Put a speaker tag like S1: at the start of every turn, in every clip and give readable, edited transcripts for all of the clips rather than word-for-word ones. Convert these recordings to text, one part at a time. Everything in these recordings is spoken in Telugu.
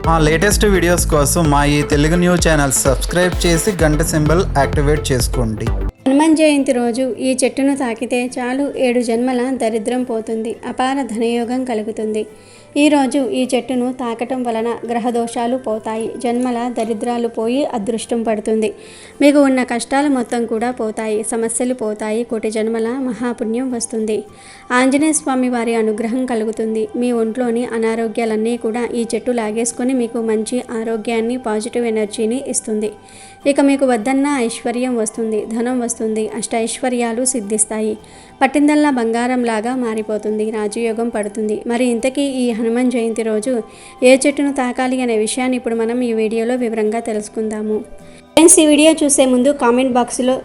S1: మా లేటెస్ట్ వీడియోస్ కోసం మా ఈ తెలుగు న్యూస్ ఛానల్ సబ్స్క్రైబ్ చేసి గంట సింబల్ యాక్టివేట్ చేసుకోండి.
S2: హనుమాన్ జయంతి రోజు ఈ చెట్టును తాకితే చాలు 7 జన్మల దరిద్రం పోతుంది, అపార ధనయోగం కలుగుతుంది. ఈరోజు ఈ చెట్టును తాకటం వలన గ్రహదోషాలు పోతాయి, జన్మల దరిద్రాలు పోయి అదృష్టం పడుతుంది. మీకు ఉన్న కష్టాలు మొత్తం కూడా పోతాయి, సమస్యలు పోతాయి, కోటి జన్మల మహాపుణ్యం వస్తుంది. ఆంజనేయ స్వామి వారి అనుగ్రహం కలుగుతుంది. మీ ఒంట్లోని అనారోగ్యాలన్నీ కూడా ఈ చెట్టు లాగేసుకొని మీకు మంచి ఆరోగ్యాన్ని, పాజిటివ్ ఎనర్జీని ఇస్తుంది. ఇక మీకు వద్దన్న ఐశ్వర్యం వస్తుంది, ధనం వస్తుంది, అష్టైశ్వర్యాలు సిద్ధిస్తాయి. పట్టిందల్లా బంగారంలాగా మారిపోతుంది, రాజయోగం పడుతుంది. మరి ఇంతకీ ఈ హనుమాన్ జయంతి రోజు ఏ చెట్టును తాకాలి అనే విషయాన్ని ఇప్పుడు మనం ఈ వీడియోలో వివరంగా తెలుసుకుందాము. ఫ్రెండ్స్, ఈ వీడియో చూసే ముందు కామెంట్ బాక్స్లో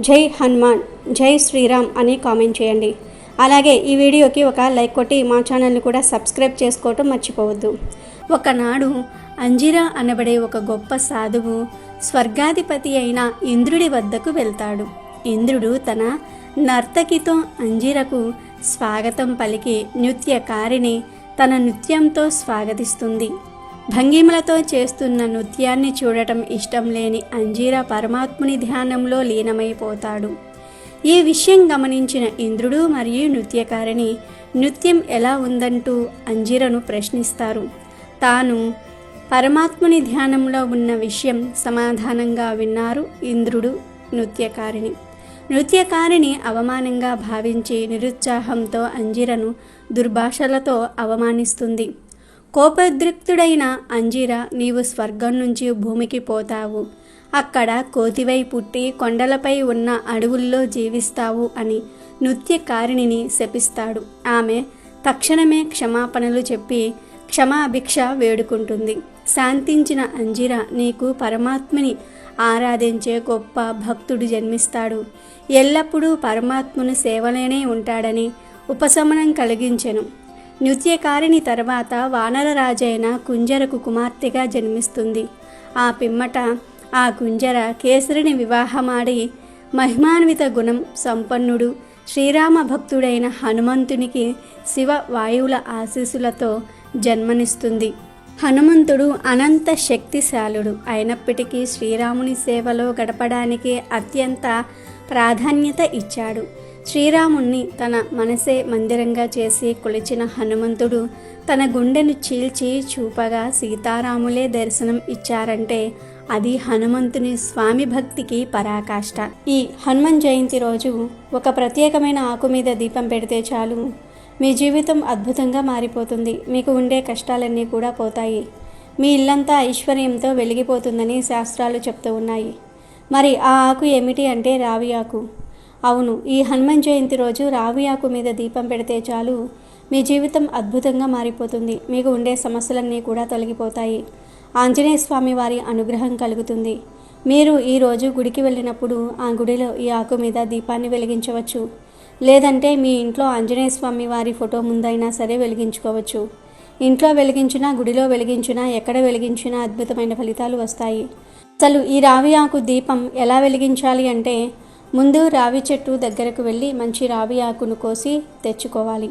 S2: జై హనుమాన్, జై శ్రీరామ్ అని కామెంట్ చేయండి. అలాగే ఈ వీడియోకి ఒక లైక్ కొట్టి మా ఛానల్ని కూడా సబ్స్క్రైబ్ చేసుకోవటం మర్చిపోవద్దు. ఒకనాడు అంజిరా అనబడే ఒక గొప్ప సాధువు స్వర్గాధిపతి అయిన ఇంద్రుడి వద్దకు వెళ్తాడు. ఇంద్రుడు తన నర్తకితో అంజిరకు స్వాగతం పలికి నృత్యకారిని తన నృత్యంతో స్వాగతిస్తుంది. భంగిమలతో చేస్తున్న నృత్యాన్ని చూడటం ఇష్టం లేని అంజిర పరమాత్ముని ధ్యానంలో లీనమైపోతాడు. ఈ విషయం గమనించిన ఇంద్రుడు మరియు నృత్యకారిని నృత్యం ఎలా ఉందంటూ అంజిరను ప్రశ్నిస్తారు. తాను పరమాత్ముని ధ్యానంలో ఉన్న విషయం సమాధానంగా విన్నారు ఇంద్రుడు నృత్యకారిని అవమానంగా భావించి నిరుత్సాహంతో అంజిరను దుర్భాషలతో అవమానిస్తుంది. కోపోద్రిక్తుడైన అంజిర, నీవు స్వర్గం నుంచి భూమికి పోతావు, అక్కడ కోతివై పుట్టి కొండలపై ఉన్న అడవుల్లో జీవిస్తావు అని నృత్యకారిణిని శపిస్తాడు. ఆమె తక్షణమే క్షమాపణలు చెప్పి క్షమాభిక్ష వేడుకుంటుంది. శాంతించిన అంజిర, నీకు పరమాత్ముని ఆరాధించే గొప్ప భక్తుడు జన్మిస్తాడు, ఎల్లప్పుడూ పరమాత్ముని సేవలోనే ఉంటాడని ఉపశమనం కలిగించెను. నృత్యకారిని తర్వాత వానరరాజైన కుంజరకు కుమార్తెగా జన్మిస్తుంది. ఆ పిమ్మట ఆ కుంజర కేసరిని వివాహమాడి మహిమాన్విత గుణం సంపన్నుడు శ్రీరామ భక్తుడైన హనుమంతునికి శివ వాయువుల ఆశీస్సులతో జన్మనిస్తుంది. హనుమంతుడు అనంత శక్తిశాలుడు అయినప్పటికీ శ్రీరాముని సేవలో గడపడానికి అత్యంత ప్రాధాన్యత ఇచ్చాడు. శ్రీరాముణ్ణి తన మనసే మందిరంగా చేసి కొలిచిన హనుమంతుడు తన గుండెను చీల్చి చూపగా సీతారాములే దర్శనం ఇచ్చారంటే అది హనుమంతుని స్వామి భక్తికి పరాకాష్ట. ఈ హనుమాన్ జయంతి రోజు ఒక ప్రత్యేకమైన ఆకు మీద దీపం పెడితే చాలు, మీ జీవితం అద్భుతంగా మారిపోతుంది. మీకు ఉండే కష్టాలన్నీ కూడా పోతాయి. మీ ఇల్లంతా ఐశ్వర్యంతో వెలిగిపోతుందని శాస్త్రాలు చెప్తూ ఉన్నాయి. మరి ఆ ఆకు ఏమిటి అంటే రావి ఆకు. అవును, ఈ హనుమాన్ జయంతి రోజు రావి ఆకు మీద దీపం పెడితే చాలు, మీ జీవితం అద్భుతంగా మారిపోతుంది. మీకు ఉండే సమస్యలన్నీ కూడా తొలగిపోతాయి. ఆంజనేయ స్వామి వారి అనుగ్రహం కలుగుతుంది. మీరు ఈరోజు గుడికి వెళ్ళినప్పుడు ఆ గుడిలో ఈ ఆకు మీద దీపాన్ని వెలిగించవచ్చు. లేదంటే మీ ఇంట్లో ఆంజనేయ స్వామి వారి ఫోటో ముందైనా సరే వెలిగించుకోవచ్చు. ఇంట్లో వెలిగించినా, గుడిలో వెలిగించినా, ఎక్కడ వెలిగించినా అద్భుతమైన ఫలితాలు వస్తాయి. అసలు ఈ రావి ఆకు దీపం ఎలా వెలిగించాలి అంటే, ముందు రావి చెట్టు దగ్గరకు వెళ్ళి మంచి రావి ఆకును కోసి తెచ్చుకోవాలి.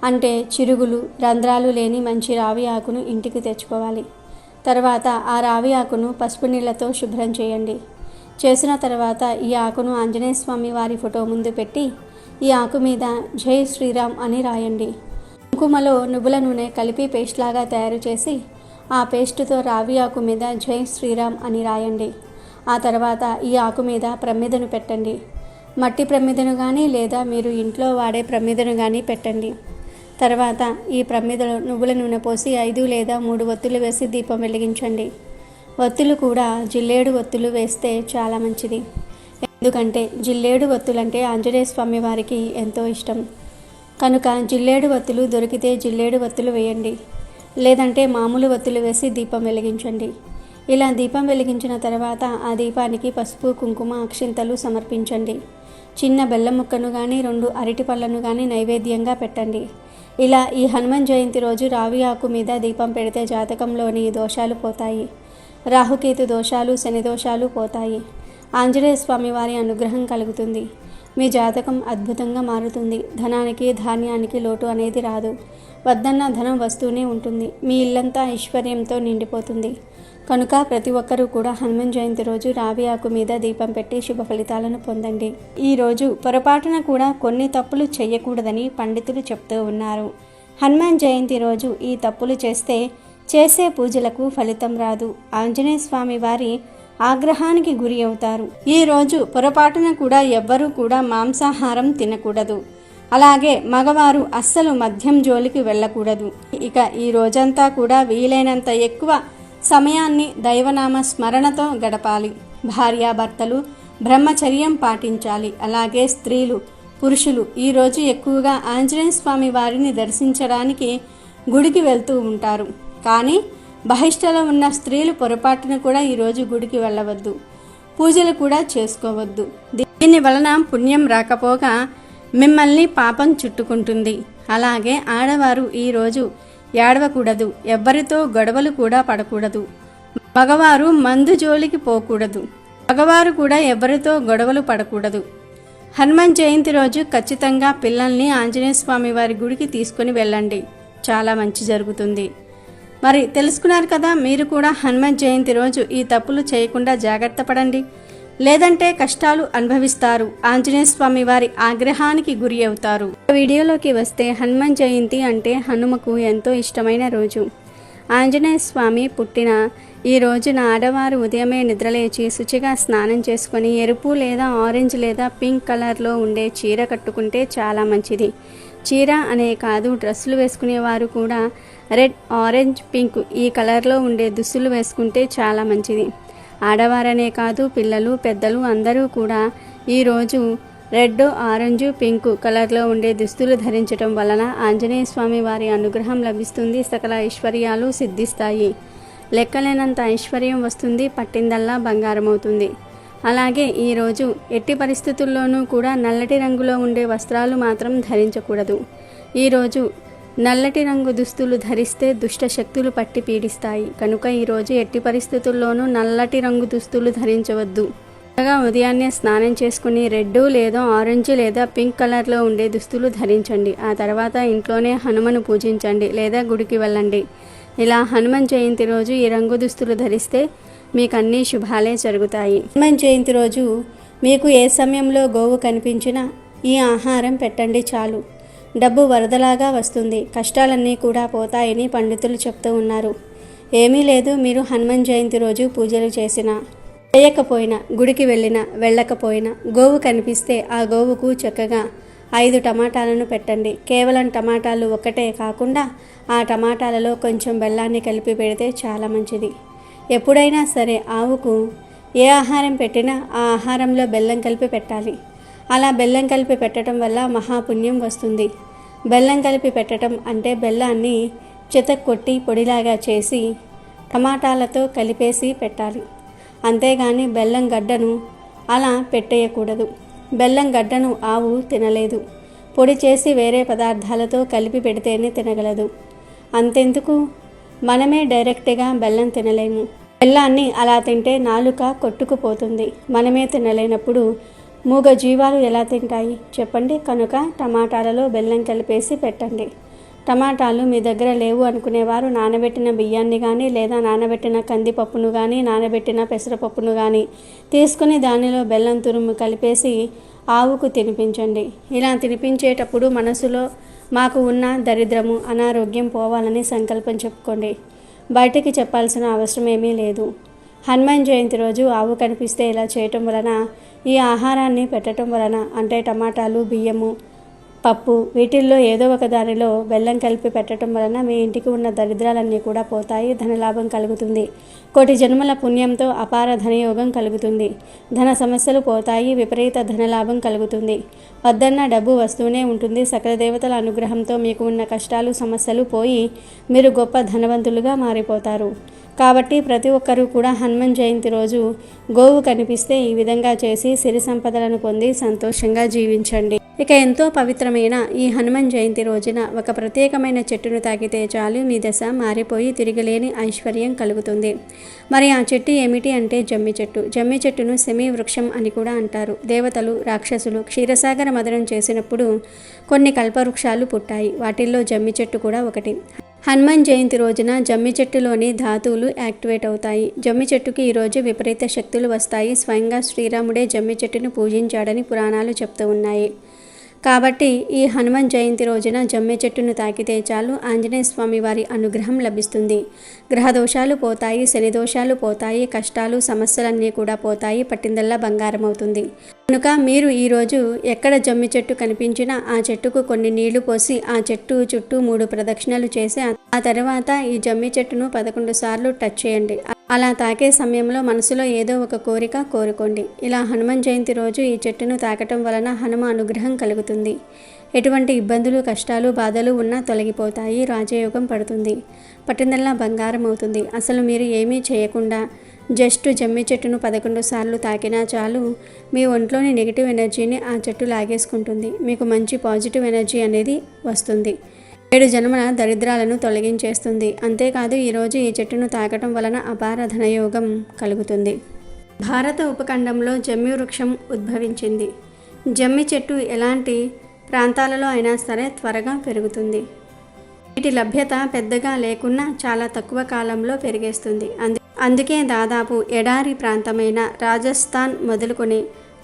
S2: అంటే చిరుగులు, రంధ్రాలు లేని మంచి రావి ఆకును ఇంటికి తెచ్చుకోవాలి. తర్వాత ఆ రావి ఆకును పసుపు నీళ్లతో శుభ్రం చేయండి. చేసిన తర్వాత ఈ ఆకును ఆంజనేయ స్వామి వారి ఫోటో ముందు పెట్టి ఈ ఆకు మీద జై శ్రీరామ్ అని రాయండి. కుంకుమలో నువ్వుల నూనె కలిపి పేస్ట్ లాగా తయారు చేసి ఆ పేస్టుతో రావి ఆకు మీద జై శ్రీరామ్ అని రాయండి. ఆ తర్వాత ఈ ఆకు మీద ప్రమిదను పెట్టండి. మట్టి ప్రమిదను కానీ లేదా మీరు ఇంట్లో వాడే ప్రమిదను కానీ పెట్టండి. తర్వాత ఈ ప్రమిదలో నువ్వుల నూనె పోసి 5 లేదా 3 ఒత్తులు వేసి దీపం వెలిగించండి. ఒత్తులు కూడా జిల్లేడు ఒత్తులు వేస్తే చాలా మంచిది. ఎందుకంటే జిల్లేడు ఒత్తులంటే ఆంజనేయ స్వామి వారికి ఎంతో ఇష్టం కనుక జిల్లేడు ఒత్తులు దొరికితే జిల్లేడు ఒత్తులు వేయండి. లేదంటే మామూలు ఒత్తులు వేసి దీపం వెలిగించండి. ఇలా దీపం వెలిగించిన తర్వాత ఆ దీపానికి పసుపు, కుంకుమ, అక్షింతలు సమర్పించండి. చిన్న బెల్లం ముక్కను కానీ 2 అరటి పళ్ళను కానీ నైవేద్యంగా పెట్టండి. ఇలా ఈ హనుమాన్ జయంతి రోజు రావి ఆకు మీద దీపం పెడితే జాతకంలోని దోషాలు పోతాయి. రాహుకేతు దోషాలు, శని దోషాలు పోతాయి. ఆంజనేయ స్వామి వారి అనుగ్రహం కలుగుతుంది. మీ జాతకం అద్భుతంగా మారుతుంది. ధనానికి ధాన్యానికి లోటు అనేది రాదు. వద్దన్న ధనం వస్తూనే ఉంటుంది. మీ ఇల్లంతా ఐశ్వర్యంతో నిండిపోతుంది. కనుక ప్రతి ఒక్కరూ కూడా హనుమాన్ జయంతి రోజు రావి ఆకు మీద దీపం పెట్టి శుభ ఫలితాలను పొందండి. ఈ రోజు పొరపాటున కూడా కొన్ని తప్పులు చేయకూడదని పండితులు చెప్తూ ఉన్నారు. హనుమాన్ జయంతి రోజు ఈ తప్పులు చేసే పూజలకు ఫలితం రాదు. ఆంజనేయ స్వామి వారి ఆగ్రహానికి గురి అవుతారు. ఈ రోజు పొరపాటున కూడా ఎవ్వరూ కూడా మాంసాహారం తినకూడదు. అలాగే మగవారు అస్సలు మద్యం జోలికి వెళ్ళకూడదు. ఇక ఈ రోజంతా కూడా వీలైనంత ఎక్కువ సమయాన్ని దైవనామ స్మరణతో గడపాలి. భార్యాభర్తలు బ్రహ్మచర్యం పాటించాలి. అలాగే స్త్రీలు పురుషులు ఈరోజు ఎక్కువగా ఆంజనేయ స్వామి వారిని దర్శించడానికి గుడికి వెళ్తూ ఉంటారు. కానీ బహిష్టలో ఉన్న స్త్రీలు పొరపాటున కూడా ఈరోజు గుడికి వెళ్ళవద్దు. పూజలు కూడా చేసుకోవద్దు. దీని వలన పుణ్యం రాకపోగా మిమ్మల్ని పాపం చుట్టుకుంటుంది. అలాగే ఆడవారు ఈరోజు ఏడవకూడదు. ఎవ్వరితో గొడవలు కూడా పడకూడదు. మగవారు మందు జోలికి పోకూడదు. మగవారు కూడా ఎవరితో గొడవలు పడకూడదు. హనుమాన్ జయంతి రోజు ఖచ్చితంగా పిల్లల్ని ఆంజనేయ స్వామి వారి గుడికి తీసుకుని వెళ్ళండి. చాలా మంచి జరుగుతుంది. మరి తెలుసుకున్నారు కదా, మీరు కూడా హనుమాన్ జయంతి రోజు ఈ తప్పులు చేయకుండా జాగ్రత్త పడండి. లేదంటే కష్టాలు అనుభవిస్తారు. ఆంజనేయ స్వామి వారి ఆగ్రహానికి గురి అవుతారు. వీడియోలోకి వస్తే హనుమాన్ జయంతి అంటే హనుమకు ఎంతో ఇష్టమైన రోజు. ఆంజనేయ స్వామి పుట్టిన ఈ రోజున ఆడవారు ఉదయమే నిద్రలేచి శుచిగా స్నానం చేసుకొని ఎరుపు లేదా ఆరెంజ్ లేదా పింక్ కలర్లో ఉండే చీర కట్టుకుంటే చాలా మంచిది. చీర అనే కాదు, డ్రెస్సులు వేసుకునేవారు కూడా రెడ్, ఆరెంజ్, పింక్ ఈ కలర్లో ఉండే దుస్తులు వేసుకుంటే చాలా మంచిది. ఆడవారనే కాదు, పిల్లలు పెద్దలు అందరూ కూడా ఈరోజు రెడ్, ఆరెంజ్, పింక్ కలర్లో ఉండే దుస్తులు ధరించడం వలన ఆంజనేయ స్వామి వారి అనుగ్రహం లభిస్తుంది. సకల ఐశ్వర్యాలు సిద్ధిస్తాయి. లెక్కలేనంత ఐశ్వర్యం వస్తుంది. పట్టిందల్లా బంగారం అవుతుంది. అలాగే ఈరోజు ఎట్టి పరిస్థితుల్లోనూ కూడా నల్లటి రంగులో ఉండే వస్త్రాలు మాత్రం ధరించకూడదు. ఈరోజు నల్లటి రంగు దుస్తులు ధరిస్తే దుష్ట శక్తులు పట్టి పీడిస్తాయి. కనుక ఈరోజు ఎట్టి పరిస్థితుల్లోనూ నల్లటి రంగు దుస్తులు ధరించవద్దు. ఉదయాన్నే స్నానం చేసుకుని రెడ్ లేదా ఆరెంజ్ లేదా పింక్ కలర్లో ఉండే దుస్తులు ధరించండి. ఆ తర్వాత ఇంట్లోనే హనుమను పూజించండి లేదా గుడికి వెళ్ళండి. ఇలా హనుమాన్ జయంతి రోజు ఈ రంగు దుస్తులు ధరిస్తే మీకు అన్ని శుభాలే జరుగుతాయి. హనుమాన్ జయంతి రోజు మీకు ఏ సమయంలో గోవు కనిపించినా ఈ ఆహారం పెట్టండి చాలు. డబ్బు వరదలాగా వస్తుంది. కష్టాలన్నీ కూడా పోతాయని పండితులు చెప్తూ ఉన్నారు. ఏమీ లేదు, మీరు హనుమాన్ జయంతి రోజు పూజలు చేసినా చేయకపోయినా, గుడికి వెళ్ళకపోయినా గోవు కనిపిస్తే ఆ గోవుకు చక్కగా 5 టమాటాలను పెట్టండి. కేవలం టమాటాలు ఒక్కటే కాకుండా ఆ టమాటాలలో కొంచెం బెల్లాన్ని కలిపి పెడితే చాలా మంచిది. ఎప్పుడైనా సరే ఆవుకు ఏ ఆహారం పెట్టినా ఆ ఆహారంలో బెల్లం కలిపి పెట్టాలి. అలా బెల్లం కలిపి పెట్టడం వల్ల మహాపుణ్యం వస్తుంది. బెల్లం కలిపి పెట్టడం అంటే బెల్లాన్ని చితక్కొట్టి పొడిలాగా చేసి టమాటాలతో కలిపేసి పెట్టాలి. అంతేగాని బెల్లం గడ్డను అలా పెట్టేయకూడదు. బెల్లం గడ్డను ఆవు తినలేదు. పొడి చేసి వేరే పదార్థాలతో కలిపి పెడితేనే తినగలదు. అంతెందుకు, మనమే డైరెక్ట్గా బెల్లం తినలేము. బెల్లాన్ని అలా తింటే నాలుక కొట్టుకుపోతుంది. మనమే తినలేనప్పుడు మూగ జీవాలు ఎలా తింటాయి చెప్పండి. కనుక టమాటాలలో బెల్లం కలిపేసి పెట్టండి. టమాటాలు మీ దగ్గర లేవు అనుకునేవారు నానబెట్టిన బియ్యాన్ని కానీ లేదా నానబెట్టిన కందిపప్పును కానీ నానబెట్టిన పెసరపప్పును కానీ తీసుకుని దానిలో బెల్లం తురుము కలిపేసి ఆవుకు తినిపించండి. ఇలా తినిపించేటప్పుడు మనసులో మాకు ఉన్న దరిద్రము, అనారోగ్యం పోవాలని సంకల్పం చెప్పుకోండి. బయటికి చెప్పాల్సిన అవసరం ఏమీ లేదు. హనుమాన్ జయంతి రోజు ఆవు కనిపిస్తే ఇలా చేయటం వలన, ఈ ఆహారాన్ని పెట్టడం వలన, అంటే టమాటాలు, బియ్యము, పప్పు వీటిల్లో ఏదో ఒక దానిలో బెల్లం కలిపి పెట్టడం వలన మీ ఇంటికి ఉన్న దరిద్రాలన్నీ కూడా పోతాయి. ధనలాభం కలుగుతుంది. కోటి జన్మల పుణ్యంతో అపార ధనయోగం కలుగుతుంది. ధన సమస్యలు పోతాయి. విపరీత ధనలాభం కలుగుతుంది. వద్దన్న డబ్బు వస్తూనే ఉంటుంది. సకల దేవతల అనుగ్రహంతో మీకు ఉన్న కష్టాలు, సమస్యలు పోయి మీరు గొప్ప ధనవంతులుగా మారిపోతారు. కాబట్టి ప్రతి ఒక్కరూ కూడా హనుమాన్ జయంతి రోజు గోవు కనిపిస్తే ఈ విధంగా చేసి సిరి సంపదలను పొంది సంతోషంగా జీవించండి. ఇక ఎంతో పవిత్రమైన ఈ హనుమాన్ జయంతి రోజున ఒక ప్రత్యేకమైన చెట్టును తాకితే చాలు మీ దశ మారిపోయి తిరిగిలేని ఐశ్వర్యం కలుగుతుంది. మరి ఆ చెట్టు ఏమిటి అంటే జమ్మి చెట్టు. జమ్మి చెట్టును సెమీ వృక్షం అని కూడా అంటారు. దేవతలు, రాక్షసులు క్షీరసాగర మదనం చేసినప్పుడు కొన్ని కల్పవృక్షాలు పుట్టాయి. వాటిల్లో జమ్మి చెట్టు కూడా ఒకటి. హనుమాన్ జయంతి రోజున జమ్మి చెట్టులోని ధాతువులు యాక్టివేట్ అవుతాయి. జమ్మి చెట్టుకి ఈరోజు విపరీత శక్తులు వస్తాయి. స్వయంగా శ్రీరాముడే జమ్మి చెట్టును పూజించాడని పురాణాలు చెప్తూ ఉన్నాయి. కాబట్టి ఈ హనుమాన్ జయంతి రోజున జమ్మి చెట్టును తాకితే చాలు ఆంజనేయ స్వామి వారి అనుగ్రహం లభిస్తుంది. గ్రహ దోషాలు పోతాయి, శని దోషాలు పోతాయి, కష్టాలు సమస్యలన్నీ కూడా పోతాయి, పట్టిందల్లా బంగారం అవుతుంది. కనుక మీరు ఈరోజు ఎక్కడ జమ్మి చెట్టు కనిపించినా ఆ చెట్టుకు కొన్ని నీళ్లు పోసి ఆ చెట్టు చుట్టూ 3 ప్రదక్షిణలు చేసి ఆ తర్వాత ఈ జమ్మి చెట్టును 11 సార్లు టచ్ చేయండి. అలా తాకే సమయంలో మనసులో ఏదో ఒక కోరిక కోరుకోండి. ఇలా హనుమాన్ జయంతి రోజు ఈ చెట్టును తాకటం వలన హనుమ అనుగ్రహం కలుగుతుంది. ఎటువంటి ఇబ్బందులు, కష్టాలు, బాధలు ఉన్నా తొలగిపోతాయి. రాజయోగం పడుతుంది. పట్టిందల్లా బంగారం అవుతుంది. అసలు మీరు ఏమీ చేయకుండా జస్ట్ జమ్మి చెట్టును 11 సార్లు తాకినా చాలు మీ ఒంట్లోని నెగిటివ్ ఎనర్జీని ఆ చెట్టు లాగేసుకుంటుంది. మీకు మంచి పాజిటివ్ ఎనర్జీ అనేది వస్తుంది. 7 జన్మల దరిద్రాలను తొలగించేస్తుంది. అంతేకాదు ఈరోజు ఈ చెట్టును తాకటం వలన అపార ధనయోగం కలుగుతుంది. భారత ఉపఖండంలో జమ్మి వృక్షం ఉద్భవించింది. జమ్మి చెట్టు ఎలాంటి ప్రాంతాలలో అయినా సరే త్వరగా పెరుగుతుంది. వీటి లభ్యత పెద్దగా లేకున్నా చాలా తక్కువ కాలంలో పెరిగేస్తుంది. అందుకే దాదాపు ఎడారి ప్రాంతమైన రాజస్థాన్ మొదలుకొని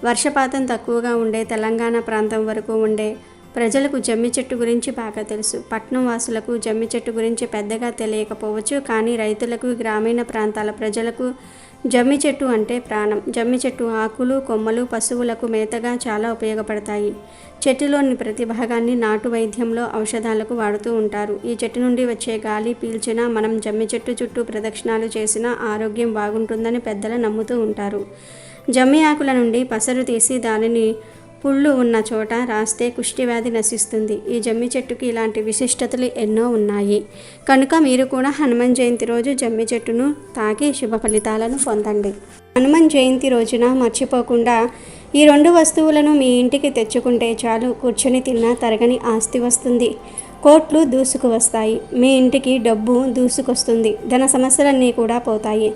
S2: వర్షపాతం తక్కువగా ఉండే తెలంగాణ ప్రాంతం వరకు ఉండే ప్రజలకు జమ్మి చెట్టు గురించి బాగా తెలుసు. పట్నం వాసులకు జమ్మి చెట్టు గురించి పెద్దగా తెలియకపోవచ్చు. కానీ రైతులకు, గ్రామీణ ప్రాంతాల ప్రజలకు జమ్మి చెట్టు అంటే ప్రాణం. జమ్మి చెట్టు ఆకులు, కొమ్మలు పశువులకు మేతగా చాలా ఉపయోగపడతాయి. చెట్టులోని ప్రతి భాగాన్ని నాటు వైద్యంలో ఔషధాలకు వాడుతూ ఉంటారు. ఈ చెట్టు నుండి వచ్చే గాలి పీల్చినా, మనం జమ్మి చెట్టు చుట్టూ ప్రదక్షిణాలు చేసినా ఆరోగ్యం బాగుంటుందని పెద్దలు నమ్ముతూ ఉంటారు. జమ్మి ఆకుల నుండి పసరు తీసి దానిని పుళ్ళు ఉన్న చోట రాస్తే కుష్ఠవ్యాధి నశిస్తుంది. ఈ జమ్మి చెట్టుకి ఇలాంటి విశిష్టతలు ఎన్నో ఉన్నాయి. కనుక మీరు కూడా హనుమాన్ జయంతి రోజు జమ్మి చెట్టును తాకి శుభ ఫలితాలను పొందండి. హనుమాన్ జయంతి రోజున మర్చిపోకుండా ఈ 2 వస్తువులను మీ ఇంటికి తెచ్చుకుంటే చాలు కూర్చొని తిన్నా తరగని ఆస్తి వస్తుంది. కోట్లు దూసుకు వస్తాయి. మీ ఇంటికి డబ్బు దూసుకొస్తుంది. ధన సమస్యలన్నీ కూడా పోతాయి.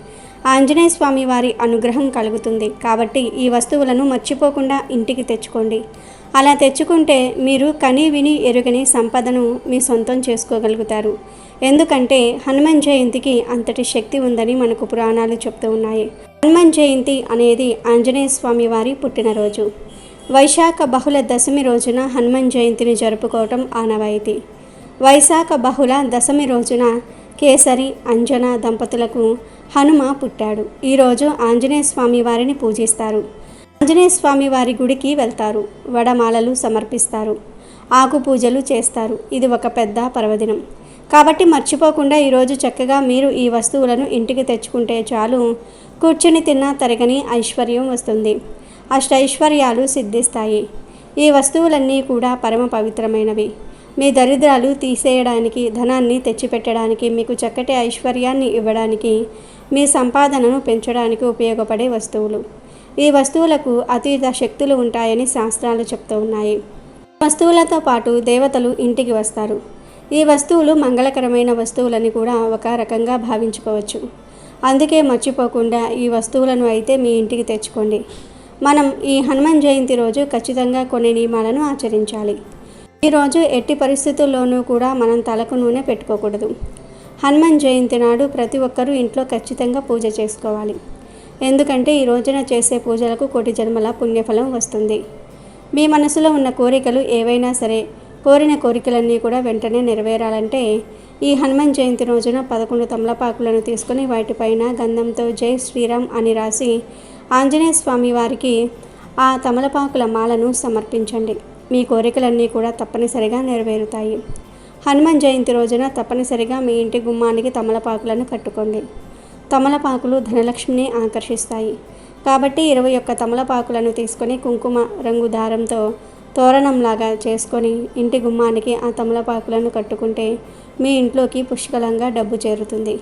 S2: ఆంజనేయ స్వామి వారి అనుగ్రహం కలుగుతుంది. కాబట్టి ఈ వస్తువులను మర్చిపోకుండా ఇంటికి తెచ్చుకోండి. అలా తెచ్చుకుంటే మీరు కని విని ఎరుగని సంపదను మీ సొంతం చేసుకోగలుగుతారు. ఎందుకంటే హనుమాన్ జయంతికి అంతటి శక్తి ఉందని మనకు పురాణాలు చెప్తూ ఉన్నాయి. హనుమాన్ జయంతి అనేది ఆంజనేయ స్వామి వారి పుట్టినరోజు. వైశాఖ బహుళ దశమి రోజున హనుమాన్ జయంతిని జరుపుకోవటం ఆనవాయితీ. వైశాఖ బహుళ దశమి రోజున కేసరి, అంజన దంపతులకు హనుమ పుట్టాడు. ఈరోజు ఆంజనేయ స్వామి వారిని పూజిస్తారు. ఆంజనేయ స్వామి వారి గుడికి వెళ్తారు. వడమాలలు సమర్పిస్తారు. ఆకు పూజలు చేస్తారు. ఇది ఒక పెద్ద పర్వదినం. కాబట్టి మర్చిపోకుండా ఈరోజు చక్కగా మీరు ఈ వస్తువులను ఇంటికి తెచ్చుకుంటే చాలు కూర్చొని తిన్నా తరగని ఐశ్వర్యం వస్తుంది. అష్టైశ్వర్యాలు సిద్ధిస్తాయి. ఈ వస్తువులన్నీ కూడా పరమ పవిత్రమైనవి. మీ దరిద్రాలు తీసేయడానికి, ధనాన్ని తెచ్చిపెట్టడానికి, మీకు చక్కటి ఐశ్వర్యాన్ని ఇవ్వడానికి, మీ సంపాదనను పెంచడానికి ఉపయోగపడే వస్తువులు. ఈ వస్తువులకు అతీత శక్తులు ఉంటాయని శాస్త్రాలు చెప్తూ ఉన్నాయి. వస్తువులతో పాటు దేవతలు ఇంటికి వస్తారు. ఈ వస్తువులు మంగళకరమైన వస్తువులని కూడా ఒక రకంగా భావించుకోవచ్చు. అందుకే మర్చిపోకుండా ఈ వస్తువులను అయితే మీ ఇంటికి తెచ్చుకోండి. మనం ఈ హనుమాన్ జయంతి రోజు ఖచ్చితంగా కొన్ని నియమాలను ఆచరించాలి. ఈరోజు ఎట్టి పరిస్థితుల్లోనూ కూడా మనం తలకు నూనె పెట్టుకోకూడదు. హనుమాన్ జయంతి నాడు ప్రతి ఒక్కరూ ఇంట్లో ఖచ్చితంగా పూజ చేసుకోవాలి. ఎందుకంటే ఈ రోజున చేసే పూజలకు కోటి జన్మల పుణ్యఫలం వస్తుంది. మీ మనసులో ఉన్న కోరికలు ఏవైనా సరే, కోరిన కోరికలన్నీ కూడా వెంటనే నెరవేరాలంటే ఈ హనుమాన్ జయంతి రోజున 11 తమలపాకులను తీసుకొని వాటిపైన గంధంతో జై శ్రీరామ్ అని రాసి ఆంజనేయ స్వామి వారికి ఆ తమలపాకుల మాలను సమర్పించండి. మీ కోరికలన్నీ కూడా తప్పనిసరిగా నెరవేరుతాయి. హనుమాన్ జయంతి రోజున తప్పనిసరిగా మీ ఇంటి గుమ్మానికి తమలపాకులను కట్టుకోండి. తమలపాకులు ధనలక్ష్మిని ఆకర్షిస్తాయి. కాబట్టి 21 తమలపాకులను తీసుకొని కుంకుమ రంగు దారంతో తోరణంలాగా చేసుకొని ఇంటి గుమ్మానికి ఆ తమలపాకులను కట్టుకుంటే మీ ఇంట్లోకి పుష్కలంగా డబ్బు చేరుతుంది.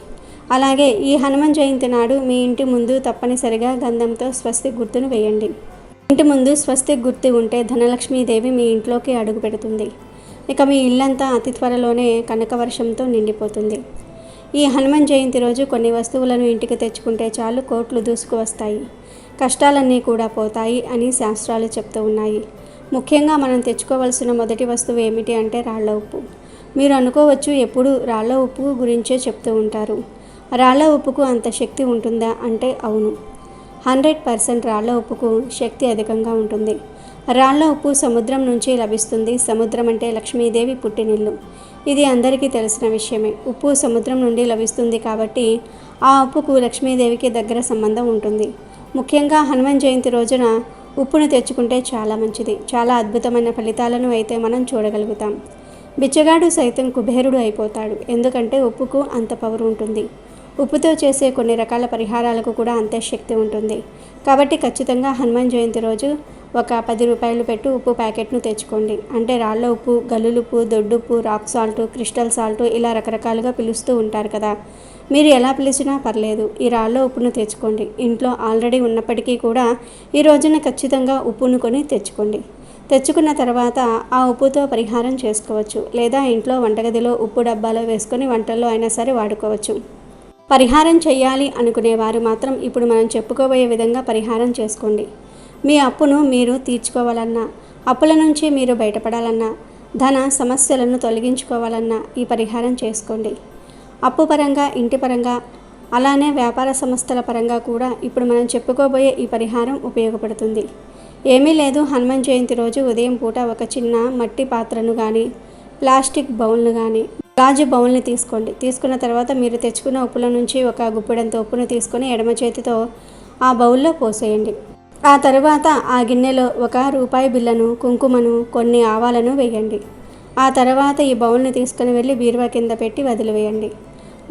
S2: అలాగే ఈ హనుమాన్ జయంతి నాడు మీ ఇంటి ముందు తప్పనిసరిగా గంధంతో స్వస్తిక్ గుర్తును వేయండి. ఇంటి ముందు స్వస్తిక్ గుర్తు ఉంటే ధనలక్ష్మీదేవి మీ ఇంట్లోకి అడుగు పెడుతుంది. ఇక మీ ఇల్లంతా అతి త్వరలోనే కనకవర్షంతో నిండిపోతుంది. ఈ హనుమాన్ జయంతి రోజు కొన్ని వస్తువులను ఇంటికి తెచ్చుకుంటే చాలు కోట్లు దూసుకు వస్తాయి, కష్టాలన్నీ కూడా పోతాయి అని శాస్త్రాలు చెప్తూ ఉన్నాయి. ముఖ్యంగా మనం తెచ్చుకోవాల్సిన మొదటి వస్తువు ఏమిటి అంటే రాళ్ల ఉప్పు. మీరు అనుకోవచ్చు, ఎప్పుడు రాళ్ల ఉప్పు గురించే చెప్తూ ఉంటారు, రాళ్ల ఉప్పుకు అంత శక్తి ఉంటుందా అంటే అవును, 100% రాళ్ల ఉప్పుకు శక్తి అధికంగా ఉంటుంది. రాళ్ల ఉప్పు సముద్రం నుంచి లభిస్తుంది. సముద్రం అంటే లక్ష్మీదేవి పుట్టినిల్లు. ఇది అందరికీ తెలిసిన విషయమే. ఉప్పు సముద్రం నుండి లభిస్తుంది కాబట్టి ఆ ఉప్పుకు లక్ష్మీదేవికి దగ్గర సంబంధం ఉంటుంది. ముఖ్యంగా హనుమాన్ జయంతి రోజున ఉప్పును తెచ్చుకుంటే చాలా మంచిది. చాలా అద్భుతమైన ఫలితాలను అయితే మనం చూడగలుగుతాం. బిచ్చగాడు సైతం కుబేరుడు అయిపోతాడు. ఎందుకంటే ఉప్పుకు అంత పవర్ ఉంటుంది. ఉప్పుతో చేసే కొన్ని రకాల పరిహారాలకు కూడా అంతే శక్తి ఉంటుంది. కాబట్టి ఖచ్చితంగా హనుమాన్ జయంతి రోజు ఒక 10 రూపాయలు పెట్టి ఉప్పు ప్యాకెట్ను తెచ్చుకోండి. అంటే రాళ్ల ఉప్పు, గల్లులుప్పు, దొడ్డుప్పు, రాక్ సాల్ట్, క్రిస్టల్ సాల్ట్ ఇలా రకరకాలుగా పిలుస్తూ ఉంటారు కదా. మీరు ఎలా పిలిచినా పర్లేదు, ఈ రాళ్ల ఉప్పును తెచ్చుకోండి. ఇంట్లో ఆల్రెడీ ఉన్నప్పటికీ కూడా ఈ రోజున ఖచ్చితంగా ఉప్పును కొని తెచ్చుకోండి. తెచ్చుకున్న తర్వాత ఆ ఉప్పుతో పరిహారం చేసుకోవచ్చు. లేదా ఇంట్లో వంటగదిలో ఉప్పు డబ్బాలో వేసుకొని వంటల్లో అయినా సరే వాడుకోవచ్చు. పరిహారం చేయాలి అనుకునేవారు మాత్రం ఇప్పుడు మనం చెప్పుకోబోయే విధంగా పరిహారం చేసుకోండి. మీ అప్పును మీరు తీర్చుకోవాలన్నా, అప్పుల నుంచి మీరు బయటపడాలన్నా, ధన సమస్యలను తొలగించుకోవాలన్నా ఈ పరిహారం చేసుకోండి. అప్పు పరంగా, ఇంటి పరంగా, అలానే వ్యాపార సంస్థల పరంగా కూడా ఇప్పుడు మనం చెప్పుకోబోయే ఈ పరిహారం ఉపయోగపడుతుంది. ఏమీ లేదు, హనుమాన్ జయంతి రోజు ఉదయం పూట ఒక చిన్న మట్టి పాత్రను కానీ, ప్లాస్టిక్ బౌల్ను కానీ, గాజు బౌల్ని తీసుకోండి. తీసుకున్న తర్వాత మీరు తెచ్చుకున్న ఉప్పుల నుంచి ఒక గుప్పెడంత ఉప్పును తీసుకొని ఎడమ చేతితో ఆ బౌల్లో పోసేయండి. ఆ తర్వాత ఆ గిన్నెలో ఒక రూపాయి బిళ్ళను, కుంకుమను, కొన్ని ఆవాలను వేయండి. ఆ తర్వాత ఈ బౌల్ని తీసుకుని వెళ్ళి బీరువా కింద పెట్టి వదిలివేయండి.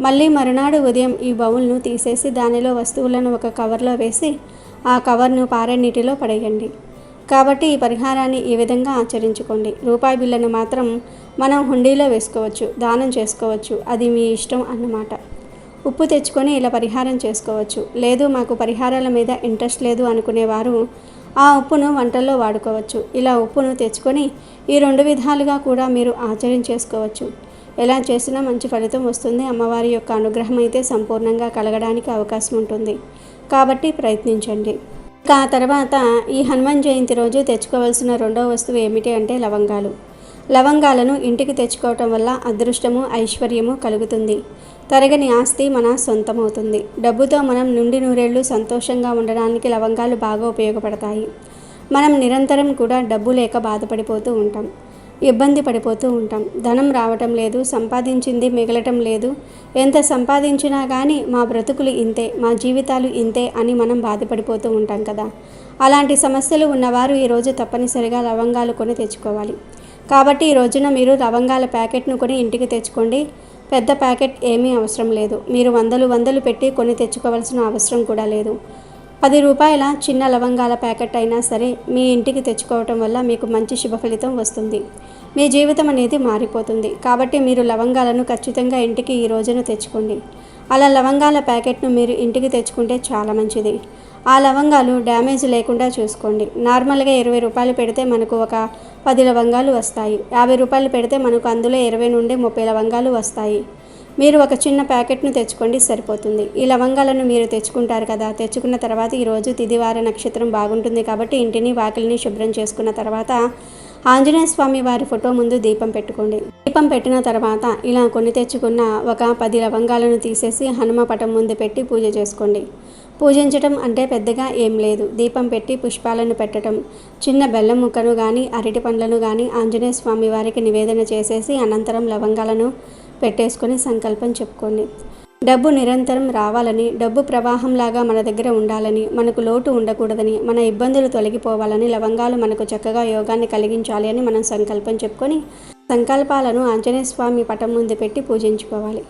S2: మళ్ళీ మరునాడు ఉదయం ఈ బౌల్ను తీసేసి దానిలో వస్తువులను ఒక కవర్లో వేసి ఆ కవర్ను పారే నీటిలో పడేయండి. కాబట్టి ఈ పరిహారాన్ని ఈ విధంగా ఆచరించుకోండి. రూపాయి బిళ్ళను మాత్రం మనం హుండీలో వేసుకోవచ్చు, దానం చేసుకోవచ్చు, అది మీ ఇష్టం అన్నమాట. ఉప్పు తెచ్చుకొని ఇలా పరిహారం చేసుకోవచ్చు. లేదు మాకు పరిహారాల మీద ఇంట్రెస్ట్ లేదు అనుకునేవారు ఆ ఉప్పును వంటల్లో వాడుకోవచ్చు. ఇలా ఉప్పును తెచ్చుకొని ఈ 2 విధాలుగా కూడా మీరు ఆచరించేసుకోవచ్చు. ఎలా చేసినా మంచి ఫలితం వస్తుంది. అమ్మవారి యొక్క అనుగ్రహం అయితే సంపూర్ణంగా కలగడానికి అవకాశం ఉంటుంది. కాబట్టి ప్రయత్నించండి. ఆ తర్వాత ఈ హనుమాన్ జయంతి రోజు తెచ్చుకోవాల్సిన 2వ వస్తువు ఏమిటి అంటే లవంగాలు. లవంగాలను ఇంటికి తెచ్చుకోవటం వల్ల అదృష్టము, ఐశ్వర్యము కలుగుతుంది. తరగని ఆస్తి మన సొంతమవుతుంది. డబ్బుతో మనం నుండి నూరేళ్లు సంతోషంగా ఉండడానికి లవంగాలు బాగా ఉపయోగపడతాయి. మనం నిరంతరం కూడా డబ్బు లేక బాధపడిపోతూ ఉంటాం, ఇబ్బంది పడిపోతూ ఉంటాం. ధనం రావటం లేదు, సంపాదించింది మిగలటం లేదు, ఎంత సంపాదించినా కానీ మా బ్రతుకులు ఇంతే, మా జీవితాలు ఇంతే అని మనం బాధపడిపోతూ ఉంటాం కదా. అలాంటి సమస్యలు ఉన్నవారు ఈరోజు తప్పనిసరిగా లవంగాలు కొని తెచ్చుకోవాలి. కాబట్టి ఈ రోజున మీరు లవంగాల ప్యాకెట్ను కొని ఇంటికి తెచ్చుకోండి. పెద్ద ప్యాకెట్ ఏమీ అవసరం లేదు. మీరు వందలు పెట్టి కొని తెచ్చుకోవాల్సిన అవసరం కూడా లేదు. 10 రూపాయల చిన్న లవంగాల ప్యాకెట్ అయినా సరే మీ ఇంటికి తెచ్చుకోవటం వల్ల మీకు మంచి శుభ ఫలితం వస్తుంది. మీ జీవితం అనేది మారిపోతుంది. కాబట్టి మీరు లవంగాలను ఖచ్చితంగా ఇంటికి ఈ రోజున తెచ్చుకోండి. అలా లవంగాల ప్యాకెట్ను మీరు ఇంటికి తెచ్చుకుంటే చాలా మంచిది. ఆ లవంగాలు డ్యామేజ్ లేకుండా చూసుకోండి. నార్మల్గా 20 రూపాయలు పెడితే మనకు ఒక 10 లవంగాలు వస్తాయి. 50 రూపాయలు పెడితే మనకు అందులో 20 నుండి 30 లవంగాలు వస్తాయి. మీరు ఒక చిన్న ప్యాకెట్ను తెచ్చుకోండి, సరిపోతుంది. ఈ లవంగాలను మీరు తెచ్చుకుంటారు కదా. తెచ్చుకున్న తర్వాత ఈరోజు తిదివార నక్షత్రం బాగుంటుంది కాబట్టి ఇంటిని వాకిలిని శుభ్రం చేసుకున్న తర్వాత ఆంజనేయ స్వామి వారి ఫోటో ముందు దీపం పెట్టుకోండి. దీపం పెట్టిన తర్వాత ఇలా కొని తెచ్చుకున్న ఒక 10 లవంగాలను తీసేసి హనుమ పటం ముందు పెట్టి పూజ చేసుకోండి. పూజించటం అంటే పెద్దగా ఏం లేదు. దీపం పెట్టి పుష్పాలను పెట్టడం, చిన్న బెల్లం ముక్కను కానీ అరటి పండ్లను కానీ ఆంజనేయ స్వామి వారికి నివేదన చేసేసి అనంతరం లవంగాలను పెట్టేసుకొని సంకల్పం చెప్పుకోండి. డబ్బు నిరంతరం రావాలని, డబ్బు ప్రవాహంలాగా మన దగ్గర ఉండాలని, మనకు లోటు ఉండకూడదని, మన ఇబ్బందులు తొలగిపోవాలని, లవంగాలు మనకు చక్కగా యోగాన్ని కలిగించాలి అని మనం సంకల్పం చెప్పుకొని సంకల్పాలను ఆంజనేయ స్వామి పటం ముందు పెట్టి పూజించుకోవాలి.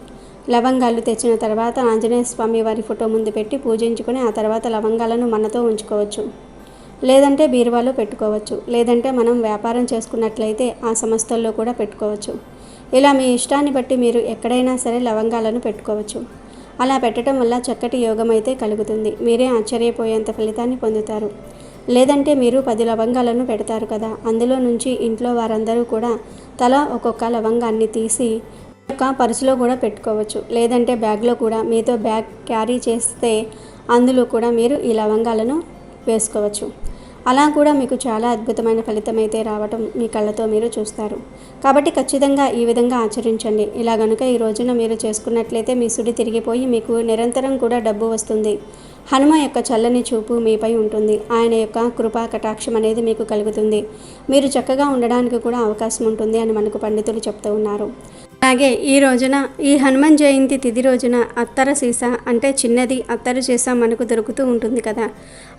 S2: లవంగాలు తెచ్చిన తర్వాత ఆంజనేయ స్వామి వారి ఫోటో ముందు పెట్టి పూజించుకొని ఆ తర్వాత లవంగాలను మనతో ఉంచుకోవచ్చు. లేదంటే బీరువాలో పెట్టుకోవచ్చు. లేదంటే మనం వ్యాపారం చేసుకున్నట్లయితే ఆ సంస్థల్లో కూడా పెట్టుకోవచ్చు. ఇలా మీ ఇష్టాన్ని బట్టి మీరు ఎక్కడైనా సరే లవంగాలను పెట్టుకోవచ్చు. అలా పెట్టడం వల్ల చక్కటి యోగం అయితే కలుగుతుంది. మీరే ఆశ్చర్యపోయేంత ఫలితాన్ని పొందుతారు. లేదంటే మీరు 10 లవంగాలను పెడతారు కదా, అందులో నుంచి ఇంట్లో వారందరూ కూడా తలా ఒక్కొక్క లవంగాన్ని తీసి ఒక పర్సులో కూడా పెట్టుకోవచ్చు. లేదంటే బ్యాగ్లో కూడా మీతో బ్యాగ్ క్యారీ చేస్తే అందులో కూడా మీరు ఈ లవంగాలను వేసుకోవచ్చు. అలా కూడా మీకు చాలా అద్భుతమైన ఫలితం అయితే రావటం మీ కళ్ళతో మీరు చూస్తారు. కాబట్టి ఖచ్చితంగా ఈ విధంగా ఆచరించండి. ఇలా గనుక ఈ రోజున మీరు చేసుకున్నట్లయితే మీ సుడి తిరిగిపోయి మీకు నిరంతరం కూడా డబ్బు వస్తుంది. హనుమ యొక్క చల్లని చూపు మీపై ఉంటుంది. ఆయన యొక్క కృపా కటాక్షం అనేది మీకు కలుగుతుంది. మీరు చక్కగా ఉండడానికి కూడా అవకాశం ఉంటుంది అని మనకు పండితులు చెప్తూ ఉన్నారు. అలాగే ఈ రోజున ఈ హనుమాన్ జయంతి తిథి రోజున అత్తర సీసా అంటే చిన్నది అత్తరు సీసా మనకు దొరుకుతూ ఉంటుంది కదా,